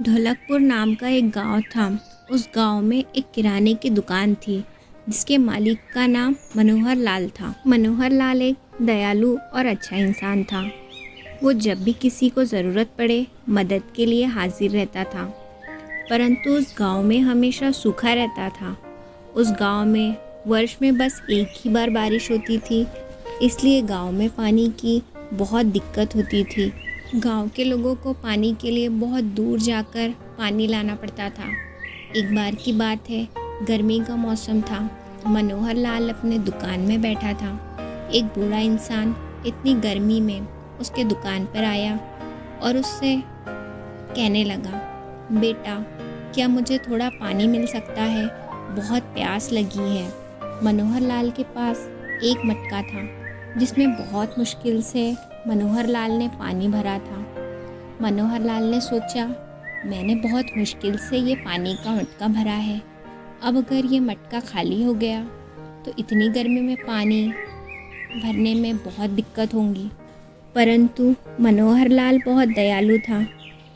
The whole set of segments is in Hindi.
ढोलकपुर नाम का एक गांव था। उस गांव में एक किराने की दुकान थी जिसके मालिक का नाम मनोहर लाल था। मनोहर लाल एक दयालु और अच्छा इंसान था। वो जब भी किसी को ज़रूरत पड़े मदद के लिए हाजिर रहता था। परंतु उस गांव में हमेशा सूखा रहता था। उस गांव में वर्ष में बस एक ही बार बारिश होती थी, इसलिए गांव में पानी की बहुत दिक्कत होती थी। गांव के लोगों को पानी के लिए बहुत दूर जाकर पानी लाना पड़ता था। एक बार की बात है, गर्मी का मौसम था। मनोहर लाल अपने दुकान में बैठा था। एक बूढ़ा इंसान इतनी गर्मी में उसके दुकान पर आया और उससे कहने लगा, बेटा, क्या मुझे थोड़ा पानी मिल सकता है? बहुत प्यास लगी है। मनोहर लाल के पास एक मटका था जिसमें बहुत मुश्किल से मनोहर लाल ने पानी भरा था। मनोहर लाल ने सोचा, मैंने बहुत मुश्किल से ये पानी का मटका भरा है। अब अगर ये मटका खाली हो गया तो इतनी गर्मी में पानी भरने में बहुत दिक्कत होगी। परंतु मनोहर लाल बहुत दयालु था।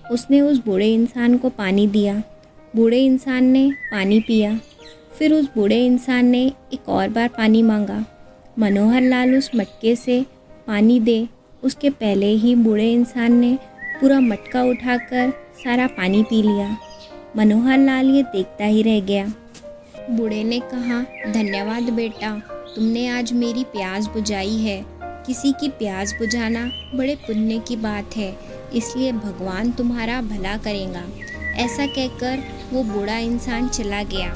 उसने उस बूढ़े इंसान को पानी दिया। बूढ़े इंसान ने पानी पिया। फिर उस बूढ़े इंसान ने एक और बार पानी मांगा। मनोहर लाल उस मटके से पानी दे उसके पहले ही बूढ़े इंसान ने पूरा मटका उठाकर सारा पानी पी लिया। मनोहर लाल ये देखता ही रह गया। बूढ़े ने कहा, धन्यवाद बेटा, तुमने आज मेरी प्यास बुझाई है। किसी की प्यास बुझाना बड़े पुण्य की बात है, इसलिए भगवान तुम्हारा भला करेगा। ऐसा कहकर वो बूढ़ा इंसान चला गया।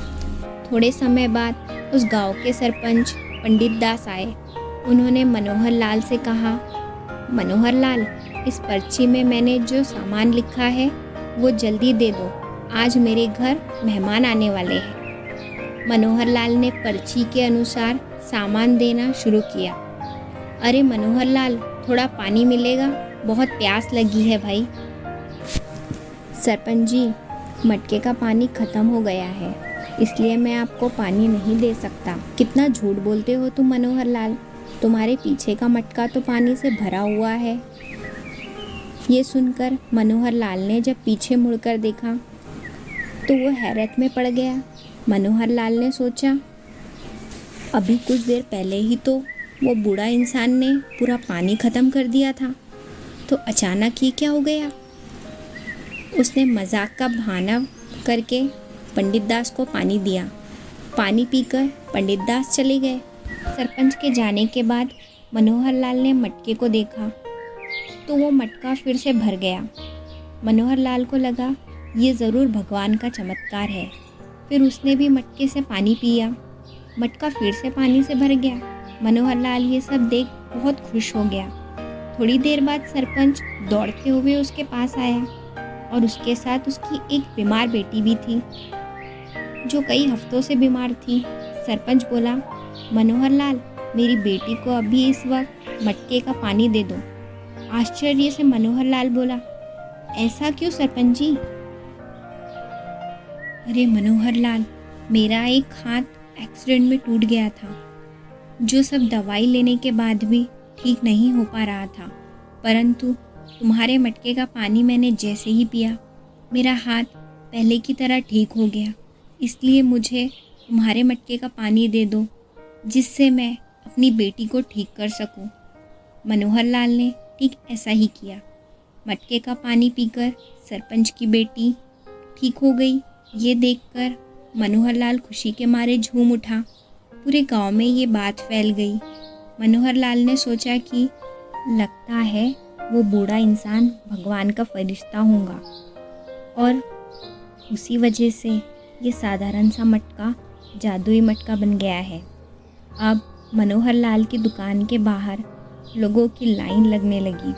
थोड़े समय बाद उस गांव के सरपंच पंडित दास आए। उन्होंने मनोहर लाल से कहा, मनोहर लाल, इस पर्ची में मैंने जो सामान लिखा है वो जल्दी दे दो। आज मेरे घर मेहमान आने वाले हैं। मनोहर लाल ने पर्ची के अनुसार सामान देना शुरू किया। अरे मनोहर लाल, थोड़ा पानी मिलेगा? बहुत प्यास लगी है भाई। सरपंच जी, मटके का पानी ख़त्म हो गया है, इसलिए मैं आपको पानी नहीं दे सकता। कितना झूठ बोलते हो तुम मनोहर लाल, तुम्हारे पीछे का मटका तो पानी से भरा हुआ है। ये सुनकर मनोहर लाल ने जब पीछे मुड़कर देखा तो वो हैरत में पड़ गया। मनोहर लाल ने सोचा, अभी कुछ देर पहले ही तो वो बूढ़ा इंसान ने पूरा पानी ख़त्म कर दिया था, तो अचानक ये क्या हो गया? उसने मजाक का बहाना करके पंडित दास को पानी दिया। पानी पीकर पंडित दास चले गए। सरपंच के जाने के बाद मनोहर लाल ने मटके को देखा तो वो मटका फिर से भर गया। मनोहर लाल को लगा, ये ज़रूर भगवान का चमत्कार है। फिर उसने भी मटके से पानी पिया। मटका फिर से पानी से भर गया। मनोहर लाल ये सब देख बहुत खुश हो गया। थोड़ी देर बाद सरपंच दौड़ते हुए उसके पास आया और उसके साथ उसकी एक बीमार बेटी भी थी जो कई हफ्तों से बीमार थी। सरपंच बोला, मनोहर लाल, मेरी बेटी को अभी इस वक्त मटके का पानी दे दो। आश्चर्य से मनोहर लाल बोला, ऐसा क्यों सरपंच जी? अरे मनोहर लाल, मेरा एक हाथ एक्सीडेंट में टूट गया था, जो सब दवाई लेने के बाद भी ठीक नहीं हो पा रहा था। परंतु तुम्हारे मटके का पानी मैंने जैसे ही पिया, मेरा हाथ पहले की तरह ठीक हो गया। इसलिए मुझे तुम्हारे मटके का पानी दे दो, जिससे मैं अपनी बेटी को ठीक कर सकूं। मनोहर लाल ने ठीक ऐसा ही किया। मटके का पानी पीकर सरपंच की बेटी ठीक हो गई। ये देखकर मनोहर लाल खुशी के मारे झूम उठा। पूरे गांव में ये बात फैल गई। मनोहर लाल ने सोचा कि लगता है वो बूढ़ा इंसान भगवान का फरिश्ता होगा, और उसी वजह से ये साधारण सा मटका जादुई मटका बन गया है। अब मनोहर लाल की दुकान के बाहर लोगों की लाइन लगने लगी।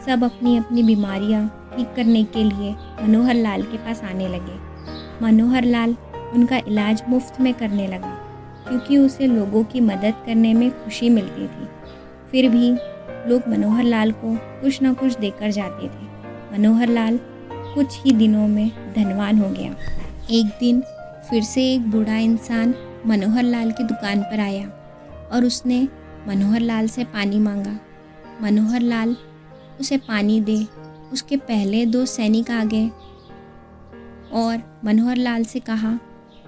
सब अपनी अपनी बीमारियां ठीक करने के लिए मनोहर लाल के पास आने लगे। मनोहर लाल उनका इलाज मुफ्त में करने लगा, क्योंकि उसे लोगों की मदद करने में खुशी मिलती थी। फिर भी लोग मनोहर लाल को कुछ न कुछ देकर जाते थे। मनोहर लाल कुछ ही दिनों में धनवान हो गया। एक दिन फिर से एक बूढ़ा इंसान मनोहर लाल की दुकान पर आया और उसने मनोहर लाल से पानी मांगा। मनोहर लाल उसे पानी दे उसके पहले दो सैनिक आ गए। और मनोहर लाल से कहा,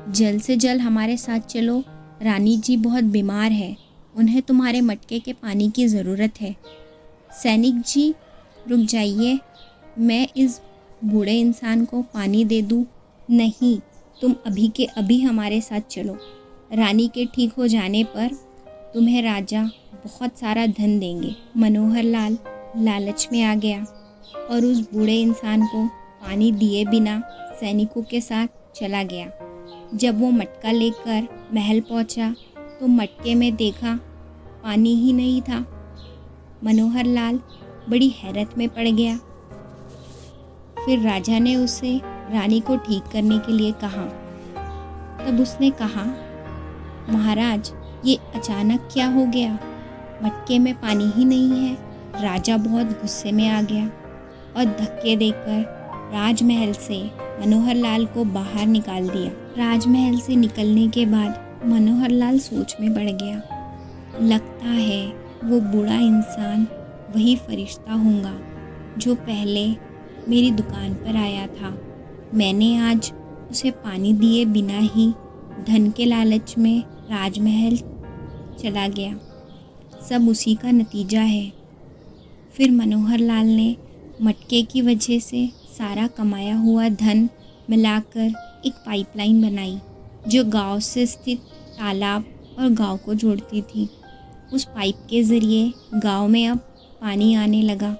जल्द से जल्द हमारे साथ चलो, रानी जी बहुत बीमार है, उन्हें तुम्हारे मटके के पानी की ज़रूरत है। सैनिक जी रुक जाइए, मैं इस बूढ़े इंसान को पानी दे दूं? नहीं, तुम अभी के अभी हमारे साथ चलो। रानी के ठीक हो जाने पर तुम्हें राजा बहुत सारा धन देंगे। मनोहर लाल लालच में आ गया और उस बूढ़े इंसान को पानी दिए बिना सैनिकों के साथ चला गया। जब वो मटका लेकर महल पहुंचा तो मटके में देखा पानी ही नहीं था। मनोहर लाल बड़ी हैरत में पड़ गया। फिर राजा ने उसे रानी को ठीक करने के लिए कहा। तब उसने कहा, महाराज ये अचानक क्या हो गया, मटके में पानी ही नहीं है। राजा बहुत गुस्से में आ गया और धक्के देकर राजमहल से मनोहर लाल को बाहर निकाल दिया। राजमहल से निकलने के बाद मनोहर लाल सोच में पड़ गया। लगता है वो बूढ़ा इंसान वही फरिश्ता होगा जो पहले मेरी दुकान पर आया था। मैंने आज उसे पानी दिए बिना ही धन के लालच में राजमहल चला गया। सब उसी का नतीजा है। फिर मनोहर लाल ने मटके की वजह से सारा कमाया हुआ धन मिलाकर एक पाइपलाइन बनाई जो गांव से स्थित तालाब और गांव को जोड़ती थी। उस पाइप के ज़रिए गांव में अब पानी आने लगा,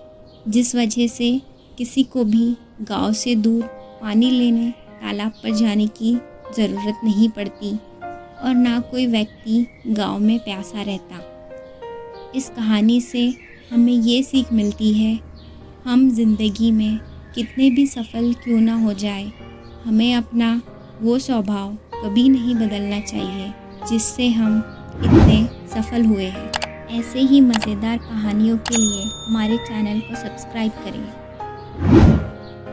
जिस वजह से किसी को भी गांव से दूर पानी लेने तालाब पर जाने की ज़रूरत नहीं पड़ती और ना कोई व्यक्ति गांव में प्यासा रहता। इस कहानी से हमें ये सीख मिलती है, हम जिंदगी में कितने भी सफल क्यों ना हो जाए, हमें अपना वो स्वभाव कभी नहीं बदलना चाहिए जिससे हम इतने सफल हुए हैं। ऐसे ही मज़ेदार कहानियों के लिए हमारे चैनल को सब्सक्राइब करें।